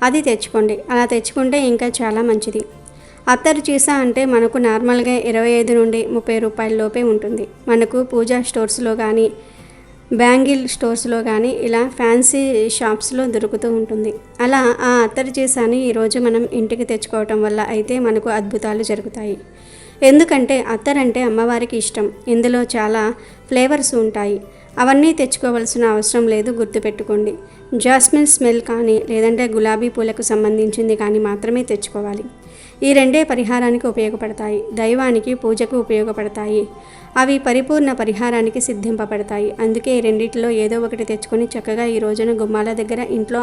S2: అది తెచ్చుకోండి. అలా తెచ్చుకుంటే ఇంకా చాలా మంచిది. అత్తరు సీసా అంటే మనకు నార్మల్గా 25 నుండి 30 రూపాయల లోపే ఉంటుంది. మనకు పూజా స్టోర్స్లో కానీ బ్యాంగిల్ స్టోర్స్లో కానీ ఇలా ఫ్యాన్సీ షాప్స్లో దొరుకుతూ ఉంటుంది. అలా ఆ అత్తరు సీసాని ఈరోజు మనం ఇంటికి తెచ్చుకోవటం వల్ల అయితే మనకు అద్భుతాలు జరుగుతాయి. ఎందుకంటే అత్తరంటే అమ్మవారికి ఇష్టం. ఇందులో చాలా ఫ్లేవర్స్ ఉంటాయి. అవన్నీ తెచ్చుకోవాల్సిన అవసరం లేదు, గుర్తుపెట్టుకోండి. జాస్మిన్ స్మెల్ కానీ లేదంటే గులాబీ పూలకు సంబంధించింది కానీ మాత్రమే తెచ్చుకోవాలి. ఈ రెండే పరిహారానికి ఉపయోగపడతాయి. దైవానికి పూజకు ఉపయోగపడతాయి. అవి పరిపూర్ణ పరిహారానికి సిద్ధింపబడతాయి. అందుకే ఈ రెండిటిలో ఏదో ఒకటి తెచ్చుకొని చక్కగా ఈ రోజున గుమ్మాల దగ్గర ఇంట్లో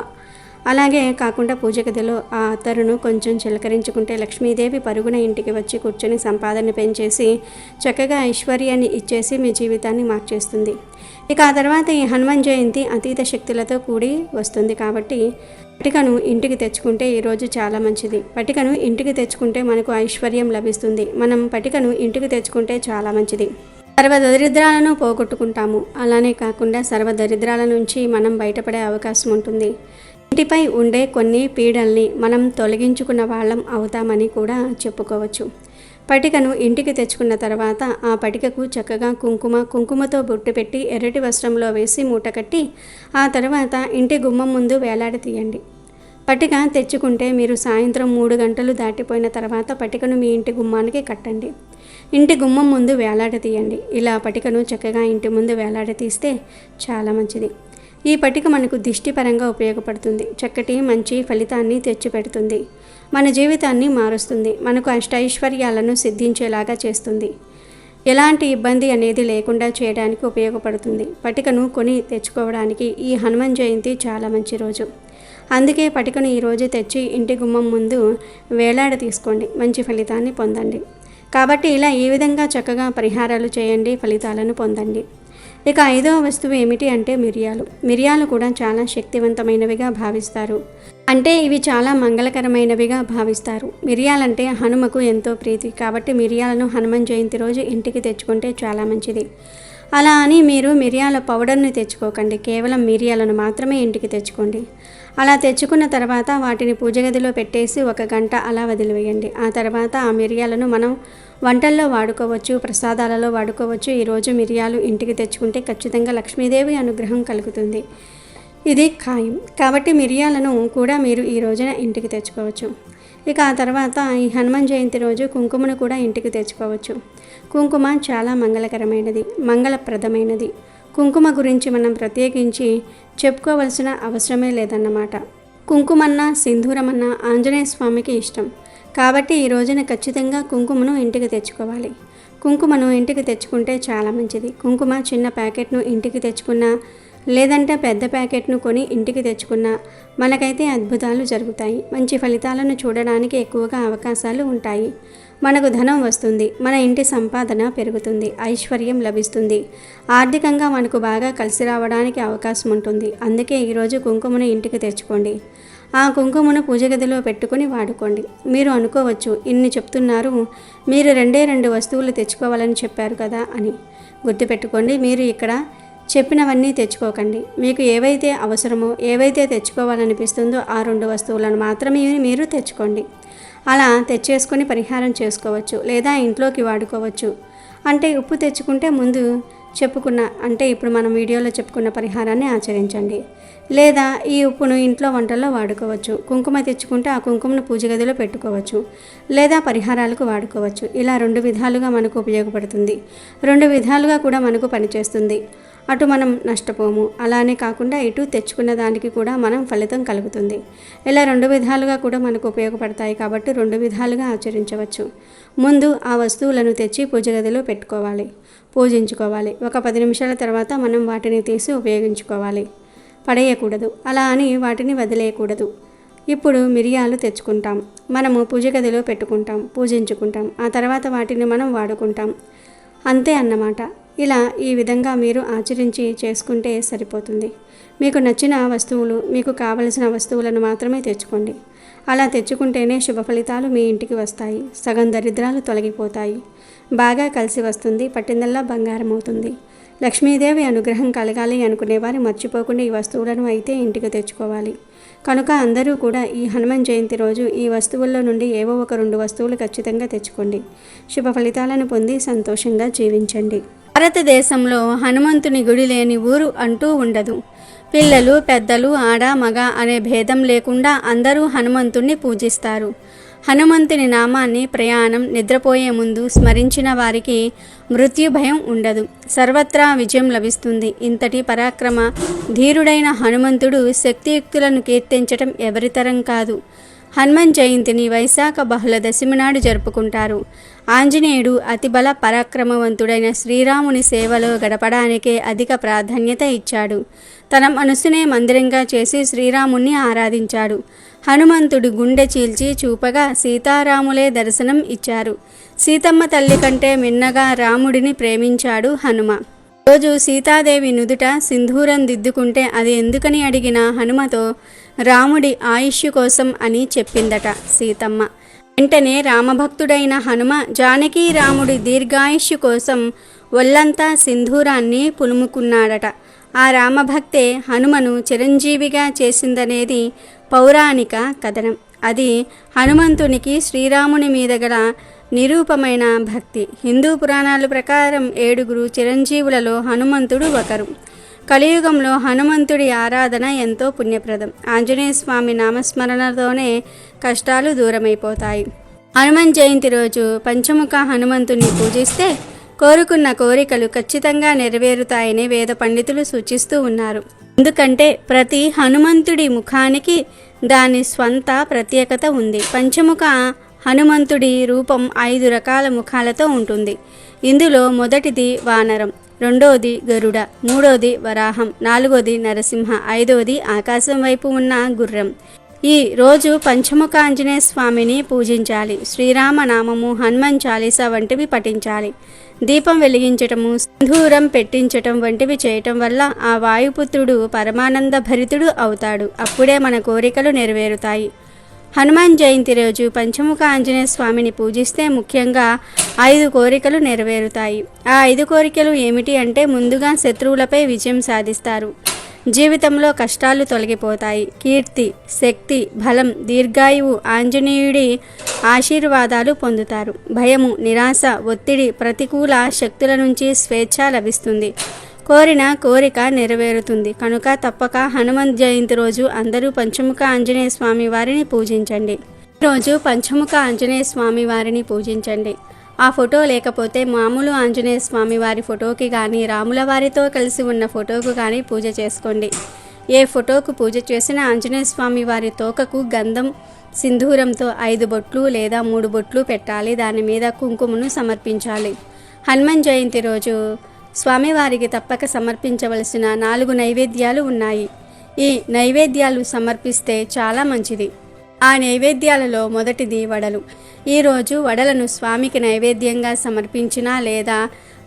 S2: అలాగే కాకుండా పూజ గదిలో ఆ అత్తరును కొంచెం చిలకరించుకుంటే లక్ష్మీదేవి పరుగున ఇంటికి వచ్చి కూర్చొని సంపాదన పెంచేసి చక్కగా ఐశ్వర్యాన్ని ఇచ్చేసి మీ జీవితాన్ని మార్చేస్తుంది. ఇక ఆ తర్వాత ఈ హనుమాన్ జయంతి అతీత శక్తులతో కూడి వస్తుంది. కాబట్టి పటికను ఇంటికి తెచ్చుకుంటే ఈరోజు చాలా మంచిది. పటికను ఇంటికి తెచ్చుకుంటే మనకు ఐశ్వర్యం లభిస్తుంది. మనం పటికను ఇంటికి తెచ్చుకుంటే చాలా మంచిది. సర్వదరిద్రాలను పోగొట్టుకుంటాము. అలానే కాకుండా సర్వదరిద్రాల నుంచి మనం బయటపడే అవకాశం ఉంటుంది. ఇంటిపై ఉండే కొన్ని పీడల్ని మనం తొలగించుకున్న వాళ్ళం అవుతామని కూడా చెప్పుకోవచ్చు. పటికను ఇంటికి తెచ్చుకున్న తర్వాత ఆ పటికకు చక్కగా కుంకుమతో బొట్టు పెట్టి ఎర్రటి వస్త్రంలో వేసి మూట కట్టి ఆ తర్వాత ఇంటి గుమ్మం ముందు వేలాడి తీయండి. పటిక తెచ్చుకుంటే మీరు సాయంత్రం 3 గంటలు దాటిపోయిన తర్వాత పటికను మీ ఇంటి గుమ్మానికి కట్టండి. ఇంటి గుమ్మం ముందు వేలాడ తీయండి. ఇలా పటికను చక్కగా ఇంటి ముందు వేలాడ తీస్తే చాలా మంచిది. ఈ పటిక మనకు దిష్టిపరంగా ఉపయోగపడుతుంది. చక్కటి మంచి ఫలితాన్ని తెచ్చిపెడుతుంది. మన జీవితాన్ని మారుస్తుంది. మనకు అష్టైశ్వర్యాలను సిద్ధించేలాగా చేస్తుంది. ఎలాంటి ఇబ్బంది అనేది లేకుండా చేయడానికి ఉపయోగపడుతుంది. పటికను కొని తెచ్చుకోవడానికి ఈ హనుమాన్ జయంతి చాలా మంచి రోజు. అందుకే పటికను ఈరోజు తెచ్చి ఇంటి గుమ్మం ముందు వేలాడ తీసుకోండి. మంచి ఫలితాన్ని పొందండి. కాబట్టి ఇలా ఈ విధంగా చక్కగా పరిహారాలు చేయండి, ఫలితాలను పొందండి. ఇక 5వ వస్తువు ఏమిటి అంటే మిరియాలు కూడా చాలా శక్తివంతమైనవిగా భావిస్తారు. అంటే ఇవి చాలా మంగళకరమైనవిగా భావిస్తారు. మిరియాలంటే హనుమకు ఎంతో ప్రీతి. కాబట్టి మిరియాలను హనుమాన్ జయంతి రోజు ఇంటికి తెచ్చుకుంటే చాలా మంచిది. అలా అని మీరు మిరియాల పౌడర్ని తెచ్చుకోకండి. కేవలం మిరియాలను మాత్రమే ఇంటికి తెచ్చుకోండి. అలా తెచ్చుకున్న తర్వాత వాటిని పూజ గదిలో పెట్టేసి 1 గంట అలా వదిలివేయండి. ఆ తర్వాత ఆ మిరియాలను మనం వంటల్లో వాడుకోవచ్చు, ప్రసాదాలలో వాడుకోవచ్చు. ఈరోజు మిరియాలు ఇంటికి తెచ్చుకుంటే ఖచ్చితంగా లక్ష్మీదేవి అనుగ్రహం కలుగుతుంది. ఇది ఖాయం. కాబట్టి మిరియాలను కూడా మీరు ఈ రోజున ఇంటికి తెచ్చుకోవచ్చు. ఇక ఆ తర్వాత ఈ హనుమాన్ జయంతి రోజు కుంకుమను కూడా ఇంటికి తెచ్చుకోవచ్చు. కుంకుమ చాలా మంగళకరమైనది, మంగళప్రదమైనది. కుంకుమ గురించి మనం ప్రత్యేకించి చెప్పుకోవలసిన అవసరమే లేదన్నమాట. కుంకుమన్నా సింధూరమన్నా ఆంజనేయ స్వామికి ఇష్టం. కాబట్టి ఈ రోజున ఖచ్చితంగా కుంకుమను ఇంటికి తెచ్చుకోవాలి. కుంకుమను ఇంటికి తెచ్చుకుంటే చాలా మంచిది. కుంకుమ చిన్న ప్యాకెట్ను ఇంటికి తెచ్చుకున్నా లేదంటే పెద్ద ప్యాకెట్ను కొని ఇంటికి తెచ్చుకున్నా మనకైతే అద్భుతాలు జరుగుతాయి. మంచి ఫలితాలను చూడడానికి ఎక్కువగా అవకాశాలు ఉంటాయి. మనకు ధనం వస్తుంది, మన ఇంటి సంపాదన పెరుగుతుంది, ఐశ్వర్యం లభిస్తుంది, ఆర్థికంగా మనకు బాగా కలిసి రావడానికి అవకాశం ఉంటుంది. అందుకే ఈరోజు కుంకుమను ఇంటికి తెచ్చుకోండి. ఆ కుంకుమను పూజ గదిలో పెట్టుకుని వాడుకోండి. మీరు అనుకోవచ్చు, ఇన్ని చెప్తున్నారు, మీరు 2 వస్తువులు తెచ్చుకోవాలని చెప్పారు కదా అని. గుర్తుపెట్టుకోండి, మీరు ఇక్కడ చెప్పినవన్నీ తెచ్చుకోకండి. మీకు ఏవైతే అవసరమో, ఏవైతే తెచ్చుకోవాలనిపిస్తుందో ఆ 2 వస్తువులను మాత్రమే మీరు తెచ్చుకోండి. అలా తెచ్చేసుకొని పరిహారం చేసుకోవచ్చు, లేదా ఇంట్లోకి వాడుకోవచ్చు. అంటే ఉప్పు తెచ్చుకుంటే ముందు చెప్పుకున్న, అంటే ఇప్పుడు మనం వీడియోలో చెప్పుకున్న పరిహారాన్ని ఆచరించండి. లేదా ఈ ఉప్పును ఇంట్లో వంటల్లో వాడుకోవచ్చు. కుంకుమ తెచ్చుకుంటే ఆ కుంకుమను పూజ గదిలో పెట్టుకోవచ్చు, లేదా పరిహారాలకు వాడుకోవచ్చు. ఇలా 2 విధాలుగా మనకు ఉపయోగపడుతుంది. 2 విధాలుగా కూడా మనకు పనిచేస్తుంది. అటు మనం నష్టపోము, అలానే కాకుండా ఇటు తెచ్చుకున్న దానికి కూడా మనం ఫలితం కలుగుతుంది. ఇలా 2 విధాలుగా కూడా మనకు ఉపయోగపడతాయి కాబట్టి 2 విధాలుగా ఆచరించవచ్చు. ముందు ఆ వస్తువులను తెచ్చి పూజ గదిలో పెట్టుకోవాలి, పూజించుకోవాలి. ఒక 10 నిమిషాల తర్వాత మనం వాటిని తీసి ఉపయోగించుకోవాలి, పడేయకూడదు. అలా అని వాటిని వదిలేయకూడదు. ఇప్పుడు మిరియాలు తెచ్చుకుంటాం, మనము పూజ గదిలో పెట్టుకుంటాం, పూజించుకుంటాం, ఆ తర్వాత వాటిని మనం వాడుకుంటాం, అంతే అన్నమాట. ఇలా ఈ విధంగా మీరు ఆచరించి చేసుకుంటే సరిపోతుంది. మీకు నచ్చిన వస్తువులు, మీకు కావలసిన వస్తువులను మాత్రమే తెచ్చుకోండి. అలా తెచ్చుకుంటేనే శుభ ఫలితాలు మీ ఇంటికి వస్తాయి. సగం దరిద్రాలు తొలగిపోతాయి, బాగా కలిసి వస్తుంది, పట్టిందల్లా బంగారం అవుతుంది. లక్ష్మీదేవి అనుగ్రహం కలగాలి అనుకునేవారు మర్చిపోకుండా ఈ వస్తువులను అయితే ఇంటికి తెచ్చుకోవాలి. కనుక అందరూ కూడా ఈ హనుమాన్ జయంతి రోజు ఈ వస్తువుల్లో నుండి ఏవో ఒక 2 వస్తువులు ఖచ్చితంగా తెచ్చుకోండి. శుభ ఫలితాలను పొంది సంతోషంగా జీవించండి. భారతదేశంలో హనుమంతుని గుడి లేని ఊరు అంటూ ఉండదు. పిల్లలు, పెద్దలు, ఆడ, మగ అనే భేదం లేకుండా అందరూ హనుమంతుణ్ణి పూజిస్తారు. హనుమంతుని నామాన్ని ప్రయాణం, నిద్రపోయే ముందు స్మరించిన వారికి మృత్యు భయం ఉండదు, సర్వత్రా విజయం లభిస్తుంది. ఇంతటి పరాక్రమ ధీరుడైన హనుమంతుడు శక్తియుక్తులను కీర్తించటం ఎవరితరం కాదు. హనుమాన్ జయంతిని వైశాఖ బహుళ దశమి నాడు జరుపుకుంటారు. ఆంజనేయుడు అతిబల పరాక్రమవంతుడైన శ్రీరాముని సేవలో గడపడానికే అధిక ప్రాధాన్యత ఇచ్చాడు. తన మనసునే మందిరంగా చేసి శ్రీరాముణ్ణి ఆరాధించాడు. హనుమంతుడు గుండె చీల్చి చూపగా సీతారాములే దర్శనం ఇచ్చారు. సీతమ్మ తల్లి కంటే మిన్నగా రాముడిని ప్రేమించాడు హనుమ. రోజు సీతాదేవి నుదుట సింధూరం దిద్దుకుంటే అది ఎందుకని అడిగిన హనుమతో రాముడి ఆయుష్ కోసం అని చెప్పిందట సీతమ్మ. వెంటనే రామభక్తుడైన హనుమ జానకీ రాముడి దీర్ఘాయుష్యు కోసం ఒళ్ళంతా సింధూరాన్ని పులుముకున్నాడట. ఆ రామభక్తే హనుమను చిరంజీవిగా చేసిందనేది పౌరాణిక కథనం. అది హనుమంతునికి శ్రీరాముని మీద గల నిరూపమైన భక్తి. హిందూ పురాణాల ప్రకారం 7 చిరంజీవులలో హనుమంతుడు ఒకరు. కలియుగంలో హనుమంతుడి ఆరాధన ఎంతో పుణ్యప్రదం. ఆంజనేయ స్వామి నామస్మరణతోనే కష్టాలు దూరమైపోతాయి. హనుమాన్ జయంతి రోజు పంచముఖ హనుమంతుని పూజిస్తే కోరుకున్న కోరికలు ఖచ్చితంగా నెరవేరుతాయని వేద పండితులు సూచిస్తూ ఉన్నారు. ఎందుకంటే ప్రతి హనుమంతుడి ముఖానికి దాని స్వంత ప్రత్యేకత ఉంది. పంచముఖ హనుమంతుడి రూపం 5 రకాల ముఖాలతో ఉంటుంది. ఇందులో మొదటిది వానరం, రెండోది గరుడ, మూడోది వరాహం, నాలుగోది నరసింహ, ఐదోది ఆకాశం వైపు ఉన్న గుర్రం. ఈ రోజు పంచముఖ ఆంజనేయ స్వామిని పూజించాలి. శ్రీరామ నామము, హనుమాన్ చాలీసా వంటివి పఠించాలి. దీపం వెలిగించటము, సింధూరం పెట్టించటం వంటివి చేయటం వల్ల ఆ వాయుపుత్రుడు పరమానంద భరితుడు అవుతాడు. అప్పుడే మన కోరికలు నెరవేరుతాయి. హనుమాన్ జయంతి రోజు పంచముఖ ఆంజనేయ స్వామిని పూజిస్తే ముఖ్యంగా 5 కోరికలు నెరవేరుతాయి. ఆ 5 కోరికలు ఏమిటి అంటే, ముందుగా శత్రువులపై విజయం సాధిస్తారు, జీవితంలో కష్టాలు తొలగిపోతాయి, కీర్తి, శక్తి, బలం, దీర్ఘాయువు, ఆంజనేయుడి ఆశీర్వాదాలు పొందుతారు, భయము, నిరాశ, ఒత్తిడి, ప్రతికూల శక్తుల నుంచి స్వేచ్ఛ లభిస్తుంది, కోరిన కోరిక నెరవేరుతుంది. కనుక తప్పక హనుమాన్ జయంతి రోజు అందరూ పంచముఖ ఆంజనేయ స్వామి వారిని పూజించండి. ఈరోజు పంచముఖ ఆంజనేయ స్వామి వారిని పూజించండి. ఆ ఫోటో లేకపోతే మామూలు ఆంజనేయ స్వామి వారి ఫోటోకి కానీ, రాముల వారితో కలిసి ఉన్న ఫోటోకు కానీ పూజ చేసుకోండి. ఏ ఫోటోకు పూజ చేసినా ఆంజనేయ స్వామి వారి తోకకు గంధం సింధూరంతో 5 బొట్లు లేదా 3 బొట్లు పెట్టాలి. దాని మీద కుంకుమను సమర్పించాలి. హనుమాన్ జయంతి రోజు స్వామివారికి తప్పక సమర్పించవలసిన 4 నైవేద్యాలు ఉన్నాయి. ఈ నైవేద్యాలు సమర్పిస్తే చాలా మంచిది. ఆ నైవేద్యాలలో మొదటిది వడలు. ఈరోజు వడలను స్వామికి నైవేద్యంగా సమర్పించినా లేదా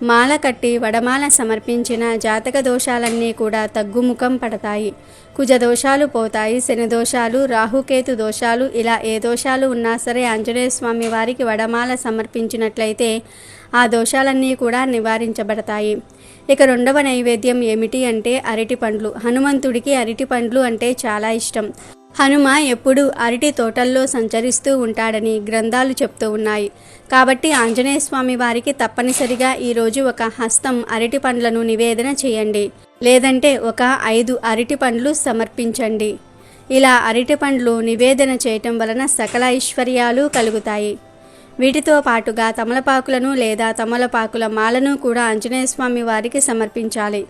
S2: మాల కట్టి వడమాల సమర్పించిన జాతక దోషాలన్నీ కూడా తగ్గుముఖం పడతాయి. కుజ దోషాలు పోతాయి. శని దోషాలు, రాహుకేతు దోషాలు, ఇలా ఏ దోషాలు ఉన్నా సరే ఆంజనేయ స్వామి వారికి వడమాల సమర్పించినట్లయితే ఆ దోషాలన్నీ కూడా నివారించబడతాయి. ఇక 2వ నైవేద్యం ఏమిటి అంటే అరటి పండ్లు. హనుమంతుడికి అరటి పండ్లు అంటే చాలా ఇష్టం. హనుమ ఎప్పుడు అరటి తోటల్లో సంచరిస్తూ ఉంటాడని గ్రంథాలు చెప్తూ ఉన్నాయి. కాబట్టి ఆంజనేయ స్వామి వారికి తప్పనిసరిగా ఈరోజు ఒక హస్తం అరటి పండ్లను నివేదన చేయండి, లేదంటే ఒక 5 అరటి పండ్లు సమర్పించండి. ఇలా అరటి పండ్లు నివేదన చేయటం వలన సకల ఐశ్వర్యాలు కలుగుతాయి. వీటితో పాటుగా తమలపాకులను లేదా తమలపాకుల మాలను కూడా ఆంజనేయ స్వామి వారికి సమర్పించాలి.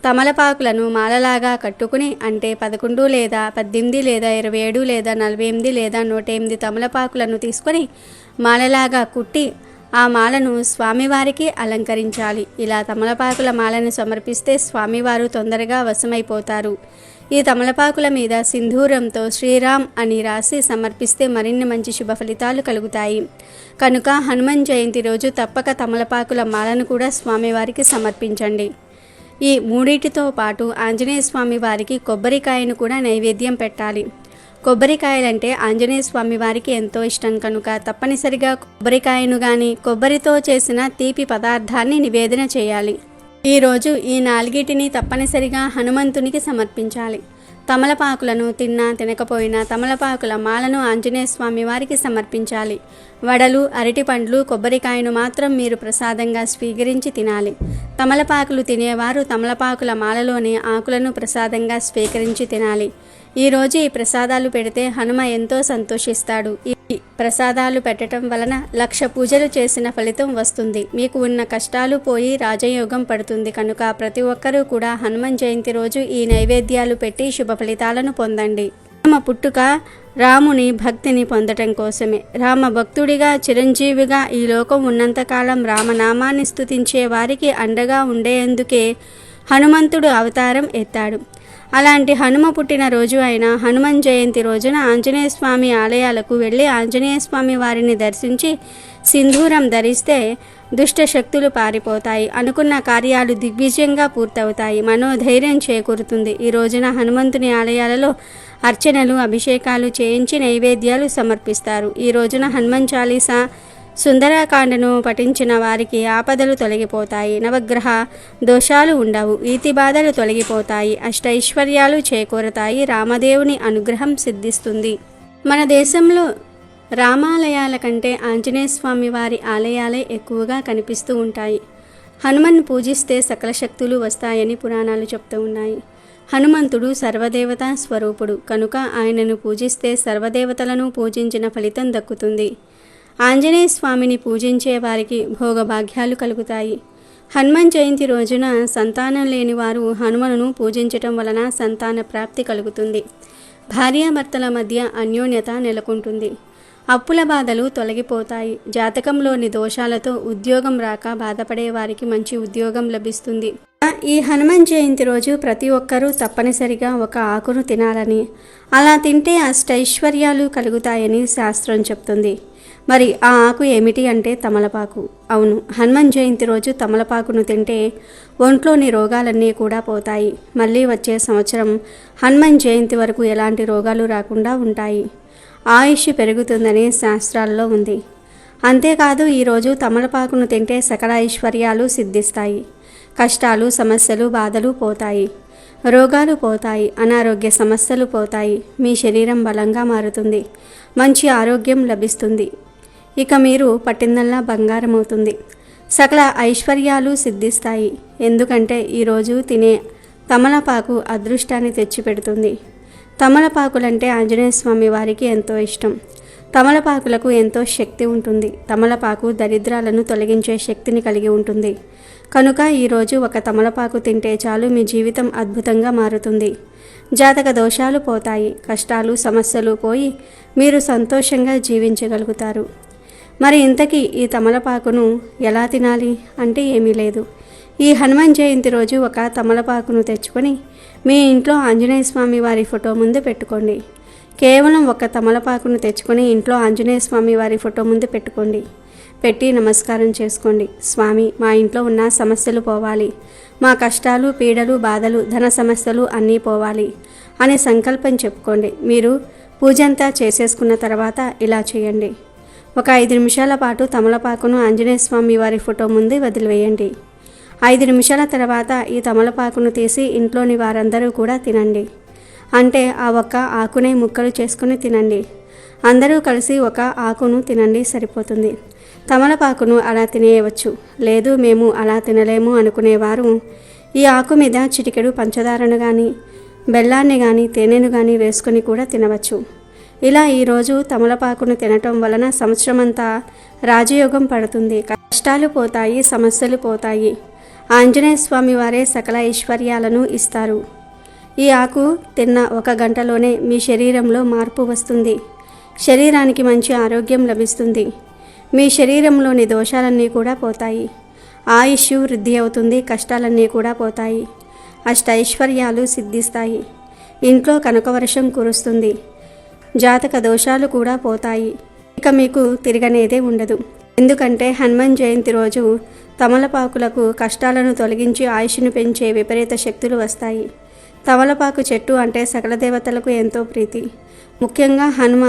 S2: తమలపాకులను మాలలాగా కట్టుకుని అంటే 11 లేదా 18 లేదా 27 లేదా 48 లేదా 108 తమలపాకులను తీసుకొని మాలలాగా కుట్టి ఆ మాలను స్వామివారికి అలంకరించాలి. ఇలా తమలపాకుల మాలను సమర్పిస్తే స్వామివారు తొందరగా వశమైపోతారు. ఈ తమలపాకుల మీద సింధూరంతో శ్రీరామ్ అని రాసి సమర్పిస్తే మరిన్ని మంచి శుభ ఫలితాలు కలుగుతాయి. కనుక హనుమాన్ జయంతి రోజు తప్పక తమలపాకుల మాలను కూడా స్వామివారికి సమర్పించండి. ఈ మూడింటితో పాటు ఆంజనేయ స్వామి వారికి కొబ్బరికాయను కూడా నైవేద్యం పెట్టాలి. కొబ్బరికాయలంటే ఆంజనేయ స్వామి వారికి ఎంతో ఇష్టం కనుక తప్పనిసరిగా కొబ్బరికాయను కానీ కొబ్బరితో చేసిన తీపి పదార్థాన్ని నివేదన చేయాలి. ఈరోజు ఈ 4టిని తప్పనిసరిగా హనుమంతునికి సమర్పించాలి. తమలపాకులను తిన్నా తినకపోయినా తమలపాకుల మాలను ఆంజనేయ స్వామి వారికి సమర్పించాలి. వడలు, అరటిపండ్లు, కొబ్బరికాయను మాత్రం మీరు ప్రసాదంగా స్వీకరించి తినాలి. తమలపాకులు తినేవారు తమలపాకుల మాలలోని ఆకులను ప్రసాదంగా స్వీకరించి తినాలి. ఈరోజు ఈ ప్రసాదాలు పెడితే హనుమ ఎంతో సంతోషిస్తాడు. ఈ ప్రసాదాలు పెట్టడం వలన 1,00,000 పూజలు చేసిన ఫలితం వస్తుంది. మీకు ఉన్న కష్టాలు పోయి రాజయోగం పడుతుంది. కనుక ప్రతి ఒక్కరూ కూడా హనుమాన్ జయంతి రోజు ఈ నైవేద్యాలు పెట్టి శుభ ఫలితాలను పొందండి. రామ పుట్టుక రాముని భక్తిని పొందటం కోసమే. రామ భక్తుడిగా చిరంజీవిగా ఈ లోకం ఉన్నంతకాలం రామనామాన్ని స్తుతించే వారికి అండగా ఉండేందుకే హనుమంతుడు అవతారం ఎత్తాడు. అలాంటి హనుమ పుట్టిన రోజు అయిన హనుమాన్ జయంతి రోజున ఆంజనేయ స్వామి ఆలయాలకు వెళ్ళి ఆంజనేయ స్వామి వారిని దర్శించి సింధూరం ధరిస్తే దుష్ట శక్తులు పారిపోతాయి. అనుకున్న కార్యాలు దిగ్విజయంగా పూర్తవుతాయి. మనోధైర్యం చేకూరుతుంది. ఈ రోజున హనుమంతుని ఆలయాలలో అర్చనలు, అభిషేకాలు చేయించి నైవేద్యాలు సమర్పిస్తారు. ఈ రోజున హనుమాన్ చాలీసా, సుందరకాండను పఠించిన వారికి ఆపదలు తొలగిపోతాయి. నవగ్రహ దోషాలు ఉండవు. ఈతి బాధలు తొలగిపోతాయి. అష్టైశ్వర్యాలు చేకూరతాయి. రామదేవుని అనుగ్రహం సిద్ధిస్తుంది. మన దేశంలో రామాలయాల కంటే ఆంజనేయ స్వామి వారి ఆలయాలే ఎక్కువగా కనిపిస్తూ ఉంటాయి. హనుమన్ను పూజిస్తే సకల శక్తులు వస్తాయని పురాణాలు చెప్తూ ఉన్నాయి. హనుమంతుడు సర్వదేవతా స్వరూపుడు కనుక ఆయనను పూజిస్తే సర్వదేవతలను పూజించిన ఫలితం దక్కుతుంది. ఆంజనేయ స్వామిని పూజించే వారికి భోగభాగ్యాలు కలుగుతాయి. హనుమాన్ జయంతి రోజున సంతానం లేని వారు హనుమను పూజించటం వలన సంతాన ప్రాప్తి కలుగుతుంది. భార్యాభర్తల మధ్య అన్యోన్యత నెలకొంటుంది. అప్పుల బాధలు తొలగిపోతాయి. జాతకంలోని దోషాలతో ఉద్యోగం రాక బాధపడే వారికి మంచి ఉద్యోగం లభిస్తుంది. ఈ హనుమాన్ జయంతి రోజు ప్రతి ఒక్కరూ తప్పనిసరిగా ఒక ఆకును తినాలని, అలా తింటే అష్టైశ్వర్యాలు కలుగుతాయని శాస్త్రం చెప్తుంది. మరి ఆ ఆకు ఏమిటి అంటే తమలపాకు. అవును, హనుమాన్ జయంతి రోజు తమలపాకును తింటే ఒంట్లోని రోగాలన్నీ కూడా పోతాయి. మళ్ళీ వచ్చే సంవత్సరం హనుమాన్ జయంతి వరకు ఎలాంటి రోగాలు రాకుండా ఉంటాయి. ఆయుష్ పెరుగుతుందని శాస్త్రాల్లో ఉంది. అంతేకాదు ఈరోజు తమలపాకును తింటే సకల ఐశ్వర్యాలు సిద్ధిస్తాయి. కష్టాలు, సమస్యలు, బాధలు పోతాయి. రోగాలు పోతాయి. అనారోగ్య సమస్యలు పోతాయి. మీ శరీరం బలంగా మారుతుంది. మంచి ఆరోగ్యం లభిస్తుంది. ఇక మీరు పట్టిందల్లా బంగారం అవుతుంది. సకల ఐశ్వర్యాలు సిద్ధిస్తాయి. ఎందుకంటే ఈరోజు తినే తమలపాకు అదృష్టాన్ని తెచ్చిపెడుతుంది. తమలపాకులంటే ఆంజనేయ స్వామి వారికి ఎంతో ఇష్టం. తమలపాకులకు ఎంతో శక్తి ఉంటుంది. తమలపాకు దరిద్రాలను తొలగించే శక్తిని కలిగి ఉంటుంది. కనుక ఈరోజు ఒక తమలపాకు తింటే చాలు మీ జీవితం అద్భుతంగా మారుతుంది. జాతక దోషాలు పోతాయి. కష్టాలు, సమస్యలు పోయి మీరు సంతోషంగా జీవించగలుగుతారు. మరి ఇంతకీ ఈ తమలపాకును ఎలా తినాలి అంటే ఏమీ లేదు. ఈ హనుమాన్ జయంతి రోజు ఒక తమలపాకును తెచ్చుకొని మీ ఇంట్లో ఆంజనేయ స్వామి వారి ఫోటో ముందు పెట్టుకోండి. కేవలం ఒక తమలపాకును తెచ్చుకొని ఇంట్లో ఆంజనేయ స్వామి వారి ఫోటో ముందు పెట్టుకోండి. పెట్టి నమస్కారం చేసుకోండి. స్వామి, మా ఇంట్లో ఉన్న సమస్యలు పోవాలి, మా కష్టాలు, పీడలు, బాధలు, ధన సమస్యలు అన్నీ పోవాలి అనే సంకల్పం చెప్పుకోండి. మీరు పూజంతా చేసేసుకున్న తర్వాత ఇలా చేయండి. ఒక 5 నిమిషాల పాటు తమలపాకును ఆంజనేయ స్వామి వారి ఫోటో ముందు వదిలివేయండి. 5 నిమిషాల తర్వాత ఈ తమలపాకును తీసి ఇంట్లోని వారందరూ కూడా తినండి. అంటే ఆ ఒక్క ఆకునే ముక్కలు చేసుకుని తినండి. అందరూ కలిసి ఒక ఆకును తినండి, సరిపోతుంది. తమలపాకును అలా తినేయవచ్చు. లేదు మేము అలా తినలేము అనుకునేవారు ఈ ఆకు మీద చిటికెడు పంచదారను కానీ, బెల్లాన్ని కానీ, తేనెను కానీ వేసుకొని కూడా తినవచ్చు. ఇలా ఈరోజు తమలపాకును తినటం వలన సంవత్సరమంతా రాజయోగం పడుతుంది. కష్టాలు పోతాయి, సమస్యలు పోతాయి. ఆంజనేయ స్వామి వారే సకల ఐశ్వర్యాలను ఇస్తారు. ఈ ఆకు తిన్న 1 గంటలోనే మీ శరీరంలో మార్పు వస్తుంది. శరీరానికి మంచి ఆరోగ్యం లభిస్తుంది. మీ శరీరంలోని దోషాలన్నీ కూడా పోతాయి. ఆయుష్ వృద్ధి అవుతుంది. కష్టాలన్నీ కూడా పోతాయి. అష్టైశ్వర్యాలు సిద్ధిస్తాయి. ఇంట్లో కనకవర్షం కురుస్తుంది. జాతక దోషాలు కూడా పోతాయి. ఇక మీకు తిరగనేదే ఉండదు. ఎందుకంటే హనుమాన్ జయంతి రోజు తమలపాకులకు కష్టాలను తొలగించి ఆయుష్ను పెంచే విపరీత శక్తులు వస్తాయి. తమలపాకు చెట్టు అంటే సకల దేవతలకు ఎంతో ప్రీతి. ముఖ్యంగా హనుమ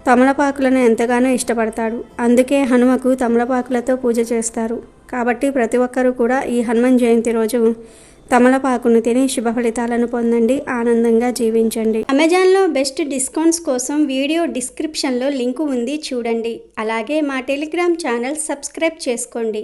S2: తమలపాకులను ఎంతగానో ఇష్టపడతాడు. అందుకే హనుమకు తమలపాకులతో పూజ చేస్తారు. కాబట్టి ప్రతి ఒక్కరూ కూడా ఈ హనుమాన్ జయంతి రోజు తమలపాకును తిని శుభ ఫలితాలను పొందండి. ఆనందంగా జీవించండి. అమెజాన్లో బెస్ట్ డిస్కౌంట్స్ కోసం వీడియో డిస్క్రిప్షన్లో లింకు ఉంది, చూడండి. అలాగే మా టెలిగ్రామ్ ఛానల్ సబ్స్క్రైబ్ చేసుకోండి.